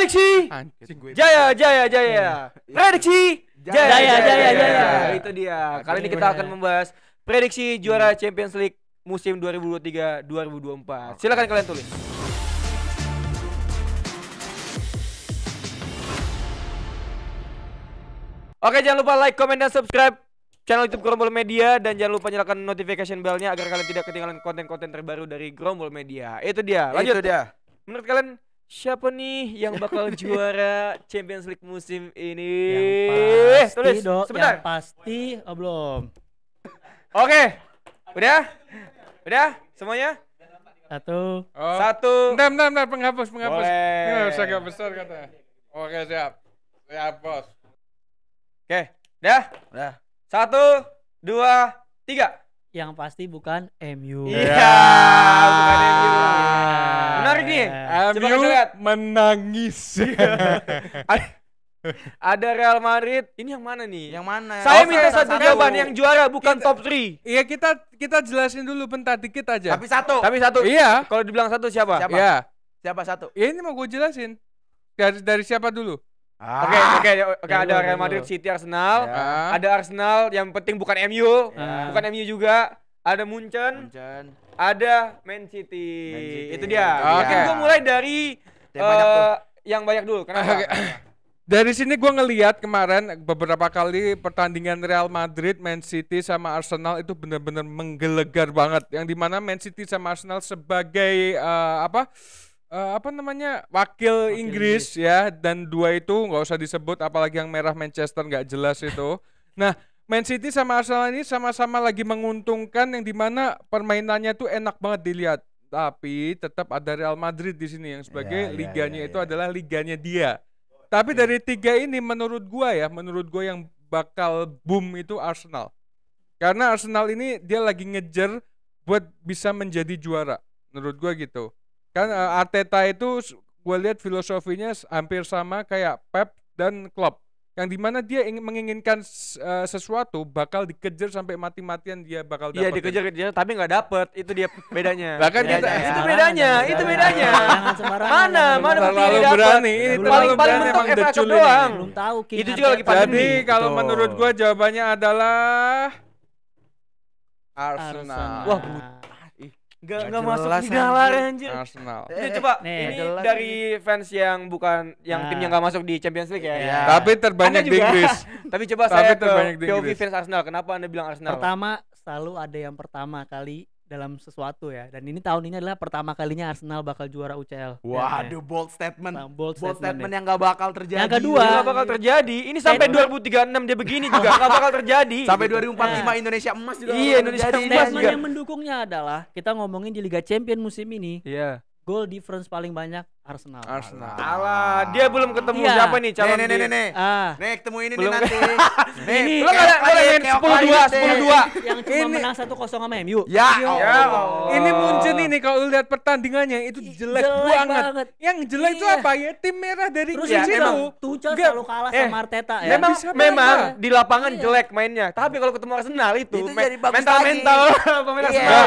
Prediksi Jaya. Prediksi Jaya. Itu dia. Kali ini kita akan membahas prediksi juara Champions League musim 2023-2024. Silakan kalian tulis. Oke, jangan lupa like, comment, dan subscribe channel YouTube Grombol Media, dan jangan lupa nyalakan notification bell-nya agar kalian tidak ketinggalan konten-konten terbaru dari Grombol Media. Itu dia. Lanjut. Menurut kalian siapa nih yang bakal juara Champions League musim ini? Yang pasti, tulis sebentar. Yang pasti, belum. Oke. Udah semuanya? Satu. Bentar, penghapus. Boleh. Ini harus agak besar katanya. Oke, siap. Siap, bos. Oke, udah? 1, 2, 3. Yang pasti bukan MU. Iya, bukan MU. Menarik nih. Coba MU kita lihat. menangis. Ada Real Madrid. Ini yang mana nih? Yang mana? Saya minta satu jawaban yang juara, bukan top 3. Iya, kita jelasin dulu bentar dikit aja. Tapi satu. Tapi satu. Iya. Kalau dibilang satu siapa? Iya. Siapa satu? Ya ini mau gue jelasin. Dari siapa dulu? Oke, ada Real Madrid, City, Arsenal. Ya. Ada Arsenal, yang penting bukan MU. Bukan MU juga. Ada Munchen. Ada Man City. Itu dia. Mungkin gue mulai dari yang banyak dulu. Kenapa? Dari sini gue ngelihat kemarin beberapa kali pertandingan Real Madrid, Man City sama Arsenal itu benar-benar menggelegar banget. Yang dimana Man City sama Arsenal sebagai wakil Inggris ya, dan dua itu nggak usah disebut, apalagi yang merah Manchester nggak jelas itu. Nah, Man City sama Arsenal ini sama-sama lagi menguntungkan, yang dimana permainannya tuh enak banget dilihat. Tapi tetap ada Real Madrid di sini yang sebagai liganya itu adalah liganya dia. Tapi dari tiga ini menurut gua yang bakal boom itu Arsenal. Karena Arsenal ini dia lagi ngejar buat bisa menjadi juara. Menurut gua gitu. Kan Arteta itu gue lihat filosofinya hampir sama kayak Pep dan Klopp, yang dimana dia menginginkan sesuatu bakal dikejar sampai mati-matian, dia bakal dapat. Iya, dikejar tapi nggak dapet. Itu dia bedanya. Bahkan itu bedanya. Mana terlalu berani. Ini paling berani mentok emang FA Cup decul doang. Belum tahu King Itu juga lagi Arteta. pandemi. Jadi kalau menurut gue jawabannya adalah Arsenal. Wah, Gak masuk di nalar anjir. Arsenal. Coba Nih, ini dari fans yang bukan tim yang gak masuk di Champions League ya. Tapi terbanyak di Inggris. Tapi coba saya ke POV fans Arsenal. Kenapa Anda bilang Arsenal? Pertama, selalu ada yang pertama kali dalam sesuatu ya. Dan ini tahun ini adalah pertama kalinya Arsenal bakal juara UCL. Waduh, bold statement. Bold statement yang gak bakal terjadi. Yang kedua, gak bakal terjadi. Ini sampai 2036 dia begini juga gak bakal terjadi. Sampai 2045 Indonesia emas juga. Iya, Indonesia emas statement juga. yang mendukungnya adalah kita ngomongin di Liga Champions musim ini. Iya. Goal difference paling banyak Arsenal. Alah, dia belum ketemu Iya. siapa nih calon Nih. Nih, ketemu ini Belum. nih nanti. Ini Lo ngalamin 10-2. yang cuma menang 1-0 sama MU. Ya. Ini Munchen ini kalau lu lihat pertandingannya itu jelek banget. Yang jelek itu Iya. apa ya? Tim merah dari Terus Inggris emang itu. Tuchel Nggak. selalu kalah sama Arteta ya. Memang di lapangan jelek mainnya. Tapi kalau ketemu Arsenal itu jadi bagus mental pemain Iya. Arsenal.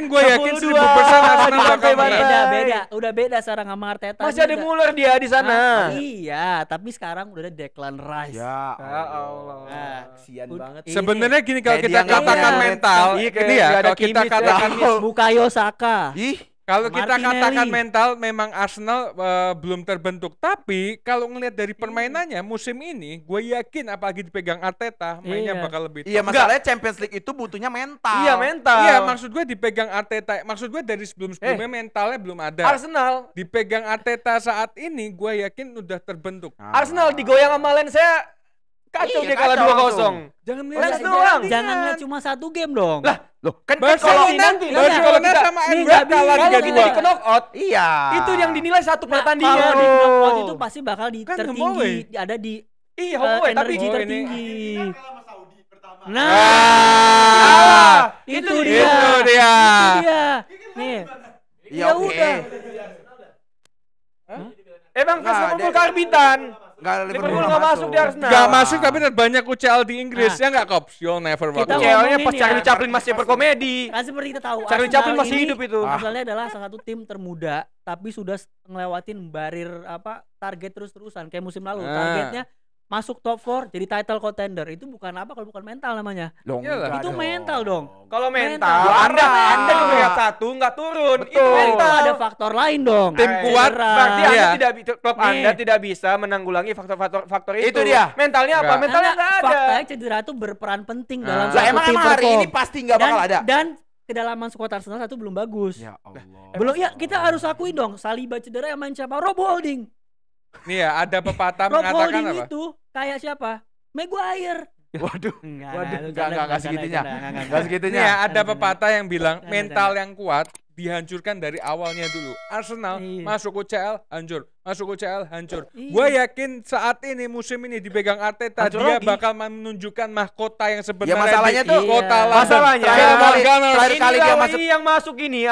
Gue yakin 1000% Arsenal bakal menang. Udah beda sekarang sama Arteta. Masih ada Muller dia di sana. Iya, tapi sekarang udah ada Declan Rice. Ya Allah. Nah, kasihan banget. Sebenarnya gini, kalau Kayak kita dia nggak katakan punya mental, Iya, ini ya, nggak ada kalau kita Kimmich, katakan Bukayo Saka. kalau kita Martinelli. katakan mental, memang Arsenal belum terbentuk. Tapi kalau ngelihat dari permainannya musim ini, gue yakin apalagi dipegang Arteta, mainnya Iya. bakal lebih top. Iya, masalahnya Champions League itu butuhnya mental. Iya, mental. Iya, maksud gue dipegang Arteta. Maksud gue dari sebelum-sebelumnya mentalnya belum ada. Arsenal Dipegang Arteta saat ini, gue yakin udah terbentuk. Arsenal digoyang sama Valencia. Kacau dia kalah 2-0. Jangan Lens melihat doang. Jangan lihat cuma satu game dong. Loh, kan Barcelona kita- sama nih, MU nggak kalah bisa. Kalau kita di 3-2. knockout, Iya. itu yang dinilai satu Nah, pertandingan. kalau di knockout itu pasti bakal di Kan tertinggi, home away. ada di Iya, home away, tapi energi Oh, ini. tertinggi. itu Itu dia. dia. Nih. Iya, Ya oke. udah. Emang Nggak, Liverpool karbitan. Liverpool nggak masuk di Arsenal. Gak masuk tapi banyak UCL di Inggris ya nggak Kops? You'll never walk Kita alone. UCL-nya ngomongin pas ya. Charlie Chaplin masih berkomedi. Kan seperti kita tahu Charlie Arsenal Chaplin masih ini hidup itu. Arsenalnya adalah salah satu tim termuda tapi sudah ngelewatin barir target terus-terusan kayak musim lalu. Targetnya masuk top 4 jadi title contender. Itu bukan apa kalau bukan mental namanya. Iyalah. Itu mental dong. Kalau mental, Mental. Anda di peringkat 1 nggak turun. Itu Itu mental. ada faktor lain dong. Tim kuat, Cedera. Berarti Anda Iya. tidak klub Nih. Anda tidak bisa menanggulangi faktor itu. Itu dia. Mentalnya apa? Nggak. Mentalnya nggak ada. Faktanya cedera itu berperan penting dalam Lah, suatu emang tim hari perform. ini pasti nggak bakal ada. Dan kedalaman skuad Arsenal satu belum bagus. Ya Allah. Belum ya kita harus akui dong Saliba cedera yang main siapa? Rob Holding. Nih ya ada pepatah Rob mengatakan Holding apa? itu kayak siapa? Maguire. Waduh. Enggak Enggak segitunya. Enggak Nih segitunya. ya ada pepatah yang bilang Canda, mental canda. yang kuat dihancurkan dari awalnya dulu. Arsenal Iya. masuk UCL hancur, masuk UCL hancur. Iya. Gue yakin saat ini musim ini dipegang Arteta Hancur dia lagi. bakal menunjukkan mahkota yang sebenarnya. Ya masalahnya di tuh kota Iya. London. Masalahnya Terakhir kali terakhir kali dia ini masuk yang masuk ini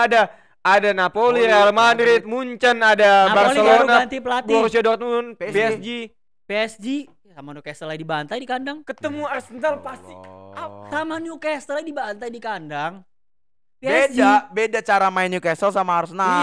ada Napoli, Real Madrid, Munchen, ada Napoli baru Barcelona, ganti pelatih. Borussia Dortmund, PSG. PSG sama Newcastle lagi dibantai di kandang. Ketemu Arsenal pasti Sama Newcastle lagi dibantai di kandang. PSG. Beda cara main Newcastle sama Arsenal.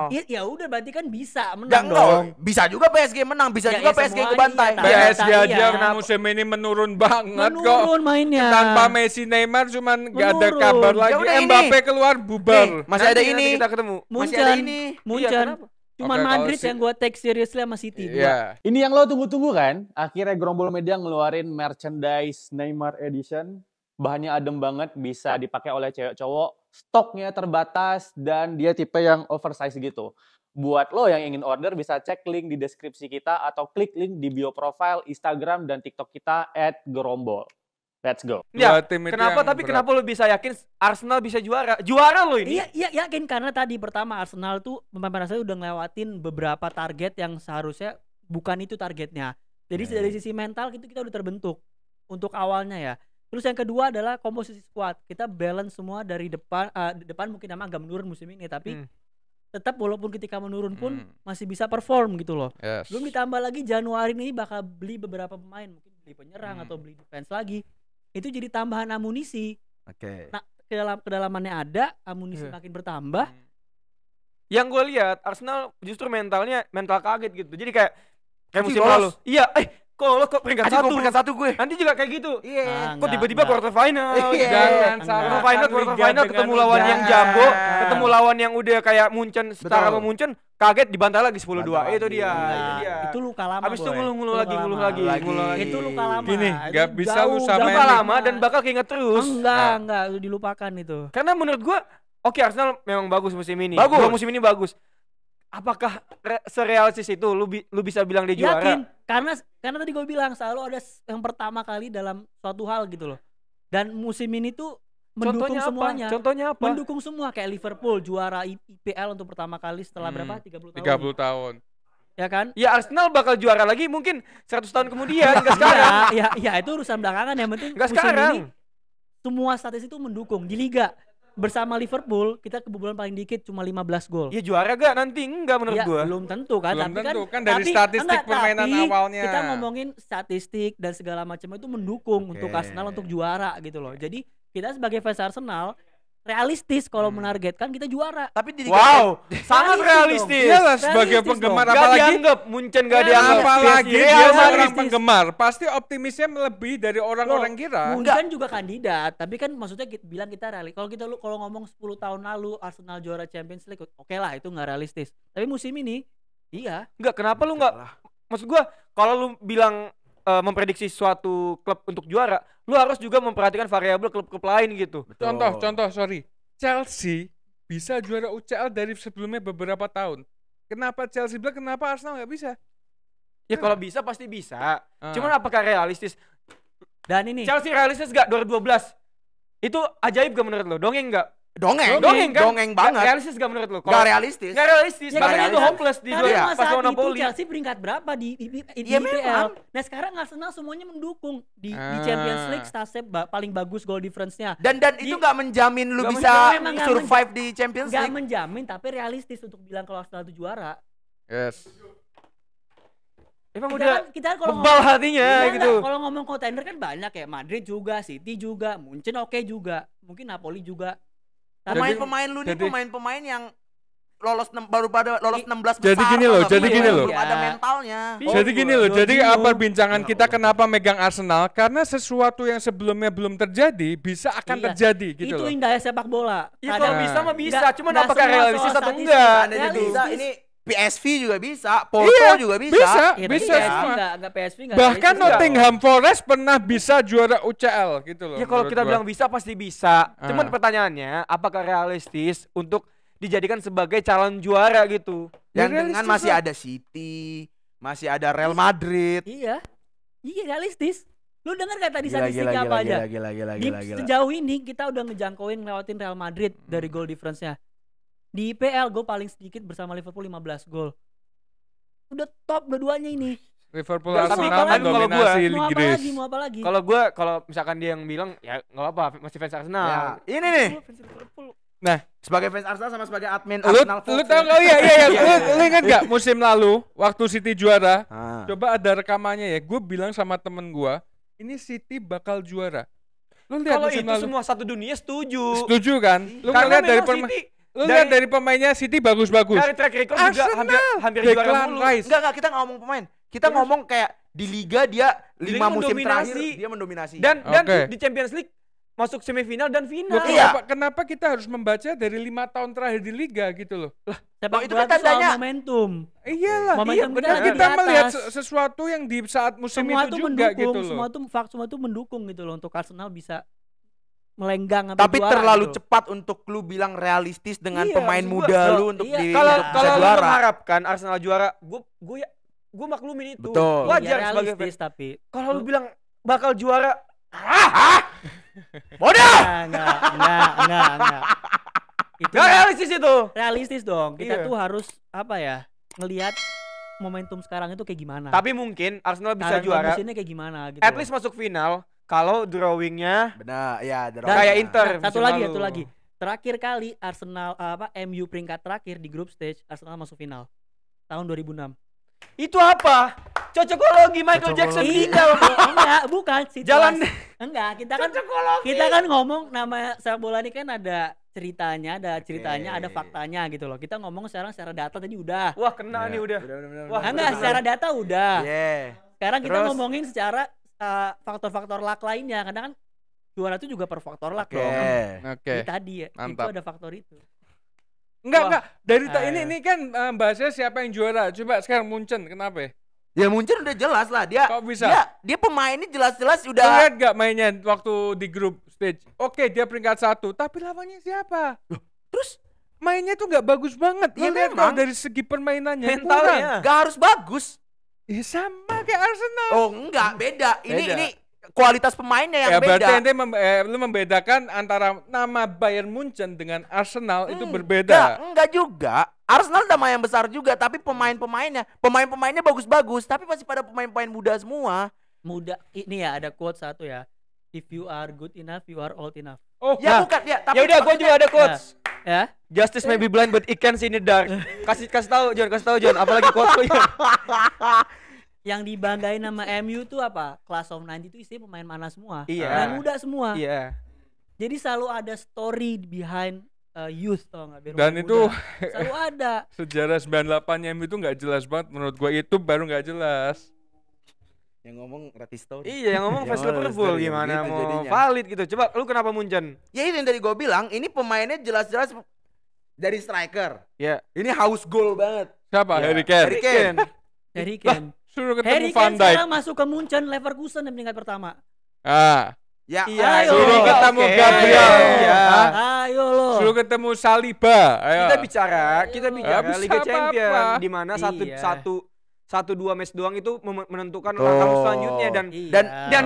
Iya. Ya udah berarti kan bisa Ya menang enggak, dong. bisa juga PSG menang, bisa Ya, juga ya PSG semuanya kebantai. iya, PSG Iya, aja kenapa? musim ini menurun banget kok. Menurun mainnya. Tanpa Messi Neymar cuman gak ada Menurun. kabar Ya lagi. udah ini. Mbappe keluar bubar. Masih ada Nanti ini. kita ketemu. Masih ada ini. Munchen. Iya, kenapa? Cuman Oke, kalau Madrid si- yang gua take seriously sama City. dua. Iya. Ini yang lo tunggu-tunggu kan? Akhirnya Gerombol Media ngeluarin merchandise Neymar Edition. Bahannya adem banget, bisa dipakai oleh cewek cowok. Stoknya terbatas dan dia tipe yang oversize gitu. Buat lo yang ingin order bisa cek link di deskripsi kita atau klik link di bio profile Instagram dan TikTok kita @gerombol. Let's go. Ya, Dua tim itu kenapa yang tapi berat. kenapa lu bisa yakin Arsenal bisa juara? Juara lo ini. Iya, yakin karena tadi pertama Arsenal tuh pemain Arsenal udah ngelewatin beberapa target yang seharusnya bukan itu targetnya. Jadi dari sisi mental kita udah terbentuk untuk awalnya ya. Terus yang kedua adalah komposisi squad. Kita balance semua dari depan mungkin emang agak menurun musim ini tapi tetap walaupun ketika menurun pun masih bisa perform gitu loh. Yes. Belum ditambah lagi Januari ini bakal beli beberapa pemain, mungkin beli penyerang atau beli defense lagi. Itu jadi tambahan amunisi. Oke. Nah, kedalamannya ada, amunisi makin bertambah. Yang gue lihat Arsenal justru mental kaget gitu. Jadi kayak Anjing, musim lolos. lalu. Iya, kalau kok peringkat Anjing, satu. gua peringkat 1 gue. Nanti juga kayak gitu. Iya. Kok tiba-tiba quarter final. Iya. Jangan Enggak. salah. Quarter final ketemu lawan yang jago, ketemu lawan yang udah kayak Munchen, setara sama Munchen, kaget dibantai lagi 10-2. Bantai Itu lagi. dia, Nah, itu dia. itu luka lama. Abis itu Boy. nguluh-nguluh Itu lagi, luka nguluh lama. lagi. Itu luka lama. Gini, Itu nggak bisa lu jauh, samain Luka jauh nih. lama dan bakal keinget terus. Enggak, itu dilupakan itu. Karena menurut gua, oke Arsenal memang bagus musim ini. Bagus. Dua musim ini bagus. Apakah serealistis itu lu bisa bilang dia juara? Yakin, karena tadi gue bilang selalu ada yang pertama kali dalam suatu hal gitu loh. Dan musim ini tuh mendukung semuanya. Contohnya apa? Mendukung semua kayak Liverpool juara IPL untuk pertama kali setelah berapa? 30 tahun. 30 tahun. Ya kan? Ya Arsenal bakal juara lagi mungkin 100 tahun kemudian, enggak sekarang. Ya itu urusan belakangan yang penting Enggak musim sekarang. ini semua statistik itu mendukung di liga. Bersama Liverpool kita kebobolan paling dikit cuma 15 gol. Ya juara gak nanti? Enggak menurut Ya, gua. belum tentu kan, Belum tapi tentu, kan dari tapi- statistik permainan tapi awalnya. Kita ngomongin statistik dan segala macam itu mendukung untuk Arsenal untuk juara gitu loh. Jadi kita sebagai fans Arsenal realistis kalau menargetkan kita juara. Tapi di Wow, sangat Realistis realistis. Iyalah sebagai Realistis penggemar Gak apalagi dianggap, Munchen gak Ya, dianggap. apalagi PSG, dia Real seorang Madrid. realistis. penggemar, pasti optimisnya melebihi dari orang-orang kira. Munchen juga kandidat, tapi kan maksudnya kita bilang kita realis. Kalau ngomong 10 tahun lalu Arsenal juara Champions League, oke lah itu nggak realistis. Tapi musim ini, iya. Enggak, kenapa lu enggak? Maksud gua, kalau lu bilang memprediksi suatu klub untuk juara, lu harus juga memperhatikan variabel klub-klub lain gitu. Contoh, sorry. Chelsea bisa juara UCL dari sebelumnya beberapa tahun. Kenapa Chelsea bilang, kenapa Arsenal nggak bisa? Ya kalau bisa pasti bisa. Cuman apakah realistis? Dan ini Chelsea realistis gak 2012? Itu ajaib gak menurut lo? Dongeng gak? Dongeng kan? Dongeng banget. Gak realistis gak menurut lo? Gak realistis. Gak realistis. Ya, Makanya karena- itu hopeless di karena pas saat lawan itu Napoli. Chelsea peringkat berapa di Ya, IPL. memang. Nah sekarang Arsenal semuanya mendukung di Champions League Stasep paling bagus goal difference-nya. Dan itu nggak menjamin lu Nggak bisa menjamin, nggak survive di Champions Gak League. menjamin tapi realistis untuk bilang kalau Arsenal itu juara. Yes. Emang Kita udah kan- kita kan kalau bebal hatinya Iya, gitu. Kalau ngomong contender kan banyak ya, Madrid juga, City juga, Munchen oke juga, mungkin Napoli juga. Tapi Pemain-pemain lu nih jadi- pemain-pemain yang baru pada lolos 16 Jadi besar. gini tau loh, nggak? jadi gini Belum loh. ada Ya. mentalnya. Jadi gini loh, jadi Jorginho. apa perbincangan kita kenapa megang Arsenal? Karena sesuatu yang sebelumnya belum terjadi bisa akan Iya. terjadi gitu itu loh. indahnya sepak bola. Ya Kadang- kalau Nah. bisa mah bisa, Nggak- cuman nggak apakah semua realistis soal atau statistik. enggak? Ada juga Realistis. ini PSV juga bisa, Porto Iya, juga bisa. bisa. Ya, tapi Bisa PSV semua. nggak PSV nggak Bahkan realistis nggak. Nottingham Forest pernah bisa juara UCL gitu loh. Ya kalau menurut kita gua. bilang bisa pasti bisa. Cuman Ah. pertanyaannya apakah realistis untuk dijadikan sebagai calon juara gitu? Yang Ya, dengan realistis masih lah. ada City, masih ada Real Madrid. Iya. Iya realistis. Lu denger gak tadi statistiknya apa aja? Di sejauh ini kita udah ngejangkauin lewatin Real Madrid dari goal difference-nya. Di IPL gue paling sedikit bersama Liverpool 15 gol. Udah top dua-duanya ini. Liverpool Nggak, tapi Arsenal kalau gua- mendominasi Mau apa Inggris. lagi? Mau apa lagi? Kalau kalau misalkan dia yang bilang ya nggak apa-apa masih fans Arsenal. Ya, ini nih Gua fans Liverpool. sebagai fans Arsenal sama sebagai admin Lu Arsenal lu Fox tau ya. nggak? Oh iya lu ingat nggak musim lalu waktu City juara? Ah. Coba ada rekamannya ya. Gue bilang sama temen gue, ini City bakal juara. Lu lihat Kalau musim itu lalu. semua satu dunia setuju. Setuju kan? Lu Karena ngeliat dari memang City lu lihat dari pemainnya City bagus-bagus. dari track record juga Arsenal, hampir juara Declan mulu. Rice. Enggak, kita nggak ngomong pemain. Kita ngomong kayak di liga dia Di 5 liga musim terakhir mendominasi. dia mendominasi. Dan Oke. di Champions League masuk semifinal dan Loh, final. Iya. kenapa kita harus membaca dari 5 tahun terakhir di liga gitu loh? Sepak itu bola kan itu soal tandanya- momentum. Iyalah. Momentum Iya, kita benar. lagi Kita di melihat atas. sesuatu yang di saat musim Semua itu tuh juga mendukung, gitu loh. semua tuh mendukung gitu loh untuk Arsenal bisa melenggang sampai Tapi juara terlalu gitu. cepat untuk lu bilang realistis dengan Iya, pemain maksud muda gua, lu untuk iya. di Kalau untuk bisa kalau lu juara. mengharapkan Arsenal juara, gue maklumin itu. Betul. Wajar Iya, sebagai realistis fans. tapi Kalau lu bilang bakal juara, Bodoh. enggak. Itu gak realistis itu. realistis dong. Kita Iya. tuh harus apa ya? Ngelihat momentum sekarang itu kayak gimana. Tapi mungkin Arsenal bisa Target juara. mesinnya kayak gimana gitu. At least masuk final. Kalau drawingnya Benar, ya. Dan- kayak Inter. Nah, satu musim lagi, lalu. satu lagi. Terakhir kali Arsenal MU peringkat terakhir di grup stage Arsenal masuk final tahun 2006. Itu apa? Cocokologi Michael Cocokologi. Jackson Iya, tinggal. enggak, bukan situasi. Jalan. Enggak, kita kan Cocokologi. kita kan ngomong nama sepak bola ini kan ada ceritanya, ada faktanya gitu loh. Kita ngomong sekarang secara data tadi udah. Wah kena nih udah. Wah, Enggak, secara data udah. Yeah. Sekarang kita Terus? ngomongin secara faktor-faktor luck lainnya. Karena kan juara itu juga per faktor luck Oke. dong. Oke. Jadi tadi ya, itu mantap. ada faktor itu. Enggak. Dari Ayo. ini kan bahasnya siapa yang juara. Coba sekarang Munchen, kenapa ya? Ya Munchen udah jelas lah dia. Kok bisa? Dia pemainnya jelas-jelas Lu udah. lihat gak mainnya waktu di grup stage? Oke, dia peringkat 1, tapi lawannya siapa? Terus Mainnya tuh gak bagus banget. Lu Ya lihat memang. kalau dari segi permainannya mentalnya. gak harus bagus. kurang. Ya sama kayak Arsenal. Oh enggak, beda. Beda. Ini kualitas pemainnya yang Ya berarti beda. ente lu membedakan antara nama Bayern Munchen dengan Arsenal itu Enggak, berbeda. enggak juga. Arsenal nama yang besar juga, tapi pemain-pemainnya bagus-bagus, tapi masih pada pemain-pemain muda semua. Muda ini ya ada quote satu ya. If you are good enough, you are old enough. Oh, Ya Nah, bukan ya, tapi Ya udah, gue juga ada quotes. Ya. Justice may be blind but it can see in the dark. Kasih tahu John. Apalagi quotes lu John. Yang dibanggain nama MU tuh apa? Class of 90 itu isinya pemain mana semua? Iya. Pemain muda semua. Iya. Jadi selalu ada story behind youth tau nggak? biar Dan pemain itu muda. selalu ada. sejarah 98-nya itu nggak jelas banget menurut gua, itu baru nggak jelas. Yang ngomong Ratisto. Iya, yang ngomong fans Yang ngomong Liverpool Liverpool, gimana gitu mau jadinya. valid gitu. Coba lu kenapa Munchen? Ya itu yang tadi gue bilang, ini pemainnya jelas-jelas dari striker. Ya. Ini haus gol banget. Siapa? Ya. Harry Kane. Harry Kane. Harry Kane. Suruh Harry ketemu Van Kane Dijk. sekarang masuk ke Munchen Leverkusen yang peringkat pertama. Ah, Ya, Iya, Ayo. suruh ketemu Oke. Gabriel. Iya. Ah, Ayo lo. suruh ketemu Saliba. Ayo. Kita bicara bisa Liga apa-apa. Champion di mana Iya. satu dua match doang itu menentukan Betul. langkah selanjutnya dan Iya. dan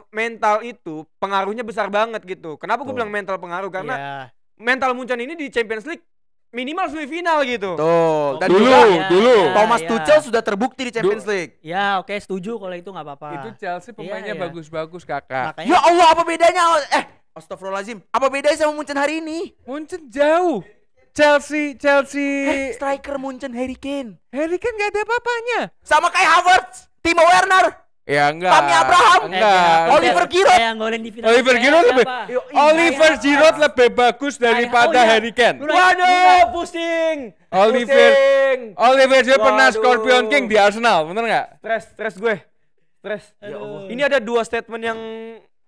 mental itu pengaruhnya besar banget gitu. Kenapa gue Betul. bilang mental pengaruh? Karena Iya. mental Munchen ini di Champions League minimal semifinal gitu. Tuh. Dan Dulu, juga dulu. Thomas Iya. Tuchel sudah terbukti di Champions League. Ya oke setuju kalau itu nggak apa-apa. Itu Chelsea pemainnya Iya. bagus-bagus, Kakak. Makanya Ya Allah, apa bedanya? Astagfirullahaladzim. Apa bedanya sama Munchen hari ini? Munchen jauh. Chelsea Striker Munchen Harry Kane. Harry Kane nggak ada apa-apanya. Sama kayak Havertz, Timo Werner, Ya enggak. Tammy Abraham. Enggak. Oliver Giroud. Yang golin di final. Oliver Giroud lebih Siapa? Oliver Giroud lebih bagus daripada iya. Harry Kane. Waduh, pusing. Oliver Giroud pernah Waduh. Scorpion King di Arsenal, bener nggak? Stres gue. Stres. Aduh. Ini ada dua statement yang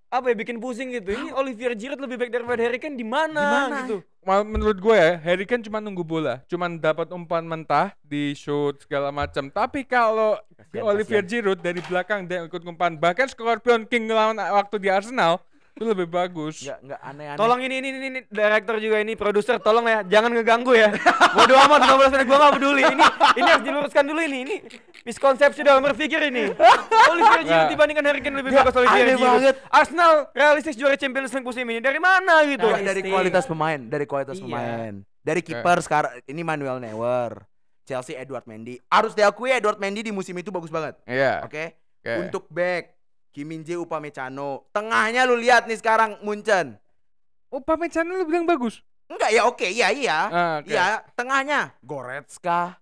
apa ya bikin pusing gitu. Ini Olivier Giroud lebih baik daripada Harry Kane di mana gitu. Menurut gue ya, Harry Kane cuma nunggu bola, cuma dapat umpan mentah di shoot segala macam. Tapi kalau Olivier Giroud dari belakang dia ikut umpan, bahkan Scorpion King ngelawan waktu di Arsenal itu lebih bagus. Enggak aneh-aneh. Tolong ini direktur juga ini produser tolong ya jangan ngeganggu ya. Bodo amat 15 menit gua enggak peduli. Ini harus diluruskan dulu ini miskonsepsi dalam berpikir ini. Olivier Giroud dibandingkan Harry Kane lebih bagus Olivier aneh Giroud. banget. Arsenal realistis juara Champions League musim ini. Dari mana gitu? Enggak, dari kualitas pemain, Iya. Dari kiper sekarang ini Manuel Neuer. Chelsea Edward Mendy. Harus diakui Edward Mendy di musim itu bagus banget. Iya. Oke. Oke. Untuk back Kim Min-jae, Upamecano. Tengahnya lu lihat nih sekarang Munchen. Upamecano lu bilang bagus. Enggak ya oke, iya. Oke. Iya, tengahnya Goretzka.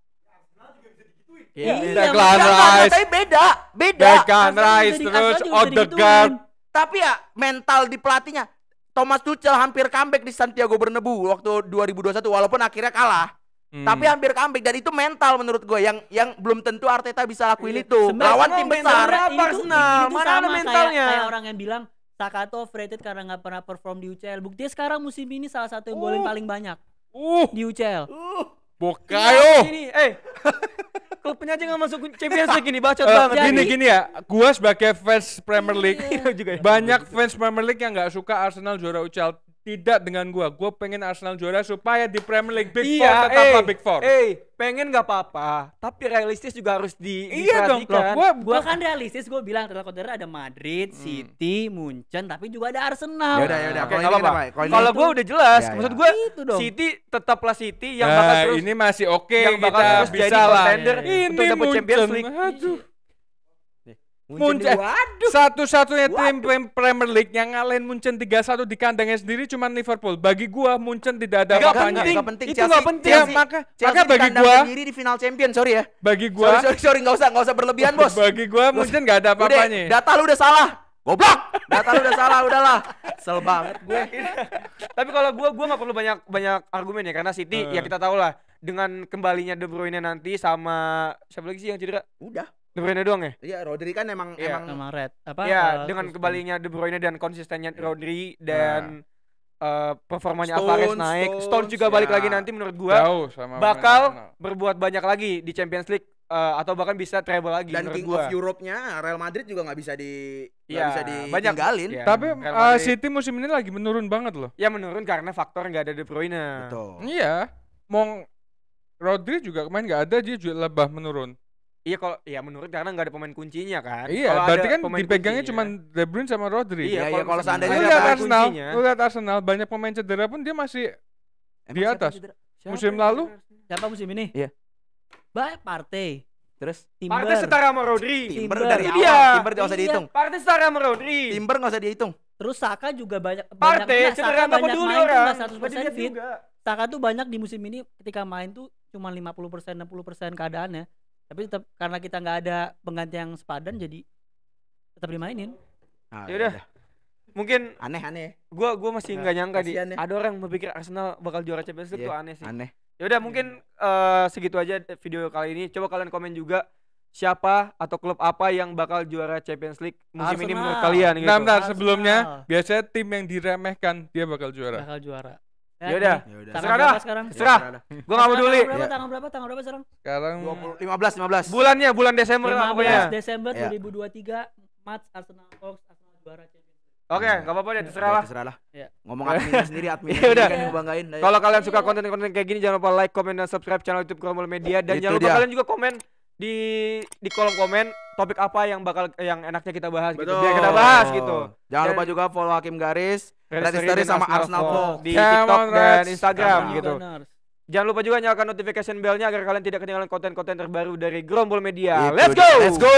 Iya, Declan makanya- Rice. Tapi beda. Declan Arsenal Rice juga terus Arsenal juga bisa Odegaard. digituin. Tapi ya mental di pelatihnya. Thomas Tuchel hampir comeback di Santiago Bernabeu waktu 2021 walaupun akhirnya kalah. Tapi hampir comeback dan itu mental menurut gue yang belum tentu Arteta bisa lakuin itu. Sebenarnya Lawan emang tim mental besar. berapa? Itu Arsenal? Mana ada sama mentalnya? kayak orang yang bilang Saka tuh overrated karena nggak pernah perform di UCL. Buktinya sekarang musim ini salah satu yang golin paling banyak di UCL. Bukayo. Ini klubnya aja nggak masuk Champions League ini bacot banget. Gini ya, gua sebagai fans Premier League, juga ya. banyak fans Premier League yang nggak suka Arsenal juara UCL. Tidak dengan gua pengen Arsenal juara supaya di Premier League Big Four tetaplah Big Four. Pengen nggak apa-apa, tapi realistis juga harus Iya dong, diperhatikan. Gua kan realistis, gue bilang terkonter ada Madrid, City, Munchen, tapi juga ada Arsenal. Yaudah. Oke, Kalau nggak ini apa-apa. kenapa? Kalau gue udah jelas, Ya, maksud ya. gue Itu dong. City tetaplah City yang bakal Nah, terus ini masih oke, yang bakal kita terus jadi bisa lah. contender Ini untuk dapat Champions Munchen. League. Aduh. Munchen. Munchen. Satu-satunya tim Premier League yang ngalahin Munchen 3-1 di kandangnya sendiri cuma Liverpool. Bagi gua Munchen tidak ada Nggak apa-apanya. penting. Nggak penting. Itu nggak penting. Ya, maka Chelsea bagi di kandang gua sendiri di final champion, sorry ya. bagi gua Sorry, nggak usah berlebihan, Bos. bagi gua Munchen nggak ada Udah, apa-apanya. data lu udah salah. Goblok. Data lu udah salah, udahlah. Sel banget gue. Tapi kalau gua nggak perlu banyak argumen ya karena City ya kita tahu lah dengan kembalinya De Bruyne nanti sama siapa lagi sih yang cedera? Udah. De Bruyne doang ya? Iya, Rodri kan emang Iya. Sama Red. Apa? Ya, dengan kembalinya De Bruyne dan konsistennya Rodri dan performanya Alvarez naik, Stones juga balik lagi nanti menurut gua Jauh sama bakal Arsenal. berbuat banyak lagi di Champions League atau bahkan bisa treble lagi dan menurut King gua. of Europe-nya Real Madrid juga nggak bisa Iya, banyak. ditinggalin. Iya. Tapi Real Madrid. City musim ini lagi menurun banget loh. Ya menurun karena faktor nggak ada De Bruyne. Betul. Iya. Rodri juga kemarin nggak ada, dia juga lebah menurun. Iya kalau ya menurun karena nggak ada pemain kuncinya kan. Iya, Kalau berarti ada kan pemain dipegangnya kuncinya- cuma De Bruyne sama Rodri. Iya, Iya, kalau seandainya Lu ada lihat pemain Arsenal, kuncinya. lu lihat Arsenal banyak pemain cedera pun dia masih Emang di siapa atas. yang cedera? Siapa musim yang lalu? cedera? Siapa musim ini? Iya. Baik, Partey. Terus Timber. Partey setara sama Rodri. Timber Timber. dari Itu awal, dia. Timber nggak usah Iya. dihitung. Partey setara sama Rodri. Timber nggak usah dihitung. Terus Saka juga banyak Partey enggak, cedera Saka nggak banyak peduli main tuh orang. nggak Nggak 100% dilihat fit. juga. Saka tuh banyak di musim ini ketika main tuh cuma 50% 60% keadaannya. Tapi tetap karena kita nggak ada pengganti yang sepadan jadi tetap dimainin. Nah, Yaudah. Mungkin Aneh-aneh. gua masih nggak nyangka di kasihan ya. ada orang berpikir Arsenal bakal juara Champions League Iya, tuh aneh sih. Aneh. Ya udah mungkin segitu aja video kali ini. Coba kalian komen juga siapa atau klub apa yang bakal juara Champions League musim ini Arsenal. menurut kalian gitu. Bentar, Arsenal. sebelumnya biasanya tim yang diremehkan dia bakal juara. Bakal juara. Yaudah. Yaudah. Tanggal Serah berapa dah. sekarang? Serah. Gua nggak peduli. Tanggal berapa sekarang? Sekarang 15. Bulannya bulan Desember lah 15 pokoknya. Desember Iya. 2023 match Arsenal Fox Arsenal juara Champions League. Oke, nggak apa-apa deh, terserah lah. Terserah lah. Iya. Ngomong adminnya sendiri, adminnya Ya udah. kan yang banggain. Kalau kalian suka konten-konten kayak gini jangan lupa like, komen dan subscribe channel YouTube Gromol Media dan Itu jangan lupa dia. kalian juga komen di kolom komen topik apa yang enaknya kita bahas gitu. Biar kita bahas gitu. Jangan Dan- lupa juga follow Hakim Garis, Red Red Story Story dan sama Arsenal Arsenal Fox Fox. di Come TikTok on, dan Reds. Instagram Sama gitu. Gunners. Jangan lupa juga nyalakan notification bell-nya agar kalian tidak ketinggalan konten-konten terbaru dari Grombol Media. Itu Let's dia. go. Let's go.